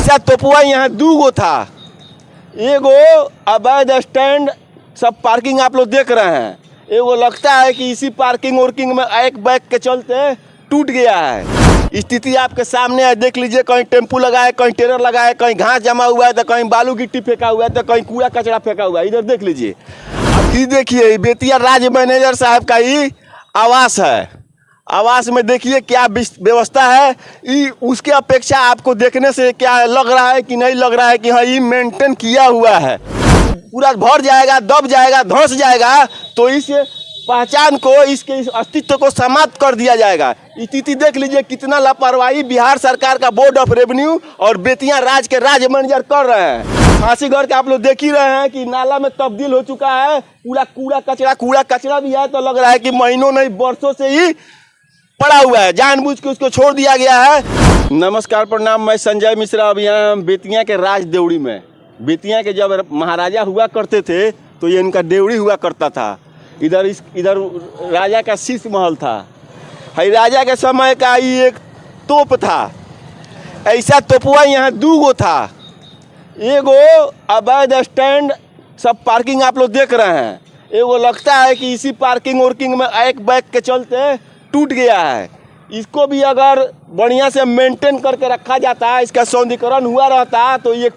ऐसा तोपुआ यहाँ दूगो था। एगो अवैध स्टैंड सब पार्किंग आप लोग देख रहे हैं, एगो लगता है कि इसी पार्किंग वर्किंग में एक बैग के चलते टूट गया है। स्थिति आपके सामने है, देख लीजिए। कहीं टेम्पू लगा है, कहीं टेलर लगा है, कहीं घास जमा हुआ है, तो कहीं बालू गिट्टी फेंका हुआ है, तो कहीं कूड़ा कचरा फेंका हुआ है। इधर देख लीजिए। अब ये देखिए, बेतिया राज्य मैनेजर साहब का ही आवास है। आवास में देखिए क्या व्यवस्था है। उसके अपेक्षा आपको देखने से क्या लग रहा है कि नहीं लग रहा है कि हाँ ये मेंटेन किया हुआ है। पूरा भर जाएगा, दब जाएगा, धंस जाएगा तो इस पहचान को, इसके इस अस्तित्व को समाप्त कर दिया जाएगा। स्थिति देख लीजिए कितना लापरवाही बिहार सरकार का बोर्ड ऑफ रेवेन्यू और बेतिया राज्य के राज्य मैनेजर कर रहे हैं। फांसी घर के आप लोग देख ही रहे हैं कि नाला में तब्दील हो चुका है। पूरा कूड़ा कचरा भी है, तो लग रहा है कि महीनों नहीं वर्षों से ही पड़ा हुआ है, जानबूझ के उसको छोड़ दिया गया है। नमस्कार, प्रणाम। मैं संजय मिश्रा। अब यहाँ बेतिया के राज देवड़ी में, बेतिया के जब महाराजा हुआ करते थे तो ये इनका देवड़ी हुआ करता था। इधर राजा का शीश महल था। है राजा के समय का ये एक तोप था। ऐसा तोपुआ यहाँ दूगो था। एगो अवैध स्टैंड सब पार्किंग आप लोग देख रहे हैं, एगो लगता है कि इसी पार्किंग वर्किंग में एक बैग के चलते टूट गया है। इसको भी अगर बढ़िया से मेंटेन करके रखा जाता है, इसका सौंदर्यीकरण हुआ रहता, तो ये एक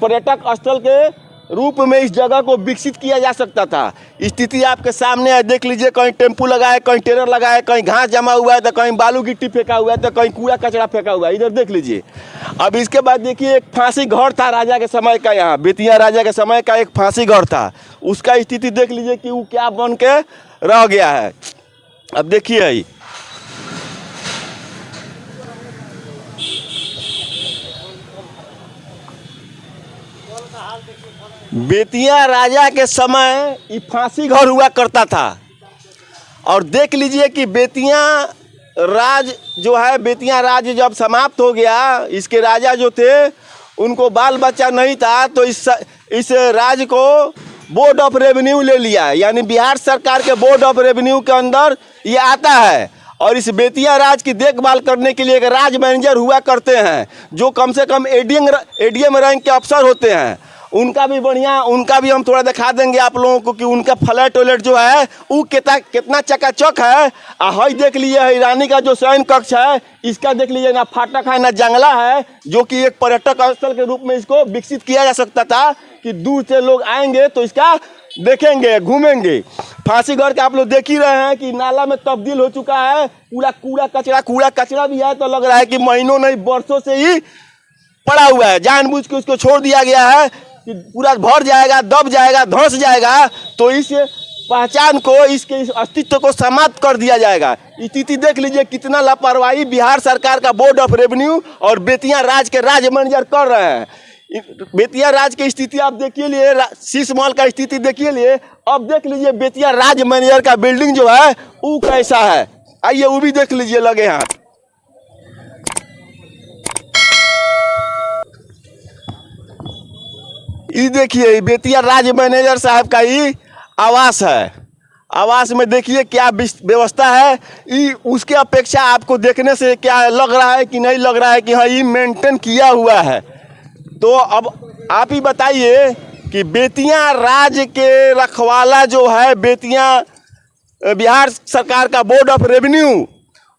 पर्यटक स्थल के रूप में इस जगह को विकसित किया जा सकता था। स्थिति आपके सामने है, देख लीजिए। कहीं टेम्पू लगा है, कहीं टेलर लगा है, कहीं घास जमा हुआ है, तो कहीं बालू गिट्टी फेंका हुआ है, तो कहीं कूड़ा कचरा फेंका हुआ है। इधर देख लीजिए। अब इसके बाद देखिए, एक फांसी घर था राजा के समय का। यहाँ बेतिया राजा के समय का एक फांसी घर था। उसका स्थिति देख लीजिए कि वो क्या बन के रह गया है। अब देखिए, बेतिया राजा के समय ये फांसी घर हुआ करता था। और देख लीजिए कि बेतिया राज जो है, बेतिया राज जब समाप्त हो गया, इसके राजा जो थे उनको बाल बच्चा नहीं था, तो इस राज को बोर्ड ऑफ रेवेन्यू ले लिया। यानी बिहार सरकार के बोर्ड ऑफ रेवेन्यू के अंदर ये आता है। और इस बेतिया राज की देखभाल करने के लिए एक राज मैनेजर हुआ करते हैं, जो कम से कम एडीएम रैंक के अफसर होते हैं। उनका भी हम थोड़ा दिखा देंगे आप लोगों को कि उनका फ्लैट टॉयलेट जो है वो कितना चकाचक है। हई देख लीजिए, रानी का जो शयन कक्ष है, इसका देख लीजिए, ना फाटक है ना जंगला है, जो कि एक पर्यटक स्थल के रूप में इसको विकसित किया जा सकता था कि दूर से लोग आएंगे तो इसका देखेंगे, घूमेंगे। फांसी घर के आप लोग देख ही रहे हैं कि नाला में तब्दील हो चुका है। पूरा कूड़ा कचरा भी है, तो लग रहा है कि महीनों नहीं वर्षों से ही पड़ा हुआ है, जानबूझ के उसको छोड़ दिया गया है कि पूरा भर जाएगा, दब जाएगा, धंस जाएगा तो इस पहचान को, इसके इस अस्तित्व को समाप्त कर दिया जाएगा। स्थिति देख लीजिए कितना लापरवाही बिहार सरकार का बोर्ड ऑफ रेवेन्यू और बेतिया राज्य के राज्य मैनेजर कर रहे हैं। बेतिया राज्य की स्थिति आप देखिए लिए, शीश महल का स्थिति देखिए लिए। अब देख लीजिए बेतिया राज्य मैनेजर का बिल्डिंग जो है वो कैसा है। आइए वो भी देख लीजिए लगे हाथ। ये देखिए, बेतिया राज्य मैनेजर साहब का ही आवास है। आवास में देखिए क्या व्यवस्था है। उसके अपेक्षा आपको देखने से क्या लग रहा है कि नहीं लग रहा है कि हाँ ये मेंटेन किया हुआ है। तो अब आप ही बताइए कि बेतिया राज्य के रखवाला जो है, बेतिया बिहार सरकार का बोर्ड ऑफ रेवेन्यू,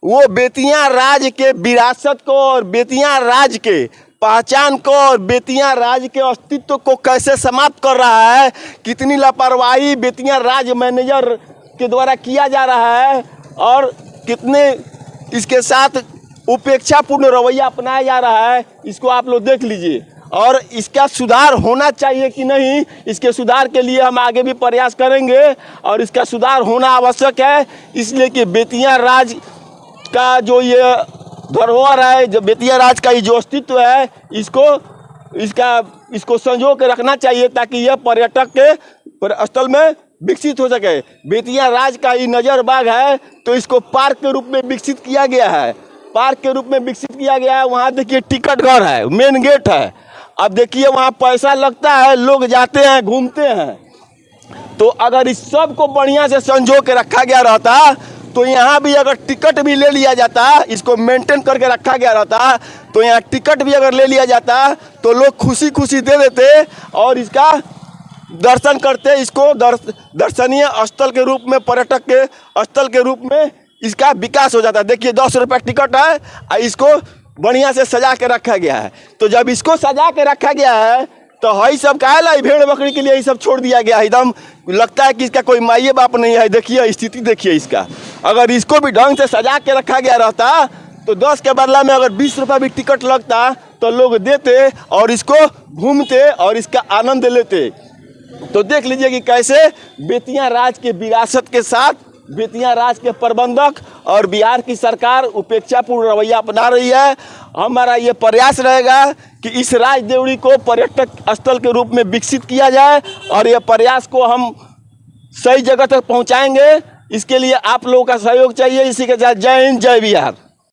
वो बेतिया राज्य के विरासत को और बेतिया राज्य के पहचान को और बेतिया राज्य के अस्तित्व को कैसे समाप्त कर रहा है। कितनी लापरवाही बेतिया राज्य मैनेजर के द्वारा किया जा रहा है और कितने इसके साथ उपेक्षापूर्ण रवैया अपनाया जा रहा है, इसको आप लोग देख लीजिए। और इसका सुधार होना चाहिए कि नहीं, इसके सुधार के लिए हम आगे भी प्रयास करेंगे और इसका सुधार होना आवश्यक है। इसलिए कि बेतिया राज्य का जो ये धरोहर है, जो बेतिया राज्य का ये जो अस्तित्व है, इसको संजो के रखना चाहिए ताकि यह पर्यटक के स्थल में विकसित हो सके। बेतिया राज्य का ये नजर बाग है, तो इसको पार्क के रूप में विकसित किया गया है। पार्क के रूप में विकसित किया गया है। वहाँ देखिए टिकट घर है, मेन गेट है। अब देखिए वहाँ पैसा लगता है, लोग जाते हैं, घूमते हैं। तो अगर इस सब को बढ़िया से संजो के रखा गया रहता तो यहाँ भी अगर टिकट भी ले लिया जाता, इसको मेंटेन करके रखा गया रहता, तो यहाँ टिकट भी अगर ले लिया जाता तो लोग खुशी खुशी दे देते और इसका दर्शन करते, इसको दर्शनीय स्थल के रूप में, पर्यटक के स्थल के रूप में इसका विकास हो जाता है। देखिए 10 रुपये टिकट है और इसको बढ़िया से सजा के रखा गया है। तो जब इसको सजा के रखा गया है तो हई सब काहे ला भेड़ बकरी के लिए ये सब छोड़ दिया गया है। एकदम लगता है कि इसका कोई माई बाप नहीं है। देखिए स्थिति देखिए इसका। अगर इसको भी ढंग से सजा के रखा गया रहता तो 10 के बदला में अगर 20 रुपये भी टिकट लगता तो लोग देते और इसको घूमते और इसका आनंद लेते। तो देख लीजिए कि कैसे बेतिया राज के विरासत के साथ बेतिया राज के प्रबंधक और बिहार की सरकार उपेक्षापूर्ण रवैया अपना रही है। हमारा ये प्रयास रहेगा कि इस राजदेवड़ी को पर्यटक स्थल के रूप में विकसित किया जाए और ये प्रयास को हम सही जगह तक पहुंचाएंगे। इसके लिए आप लोगों का सहयोग चाहिए। इसी के साथ जय हिंद, जय बिहार।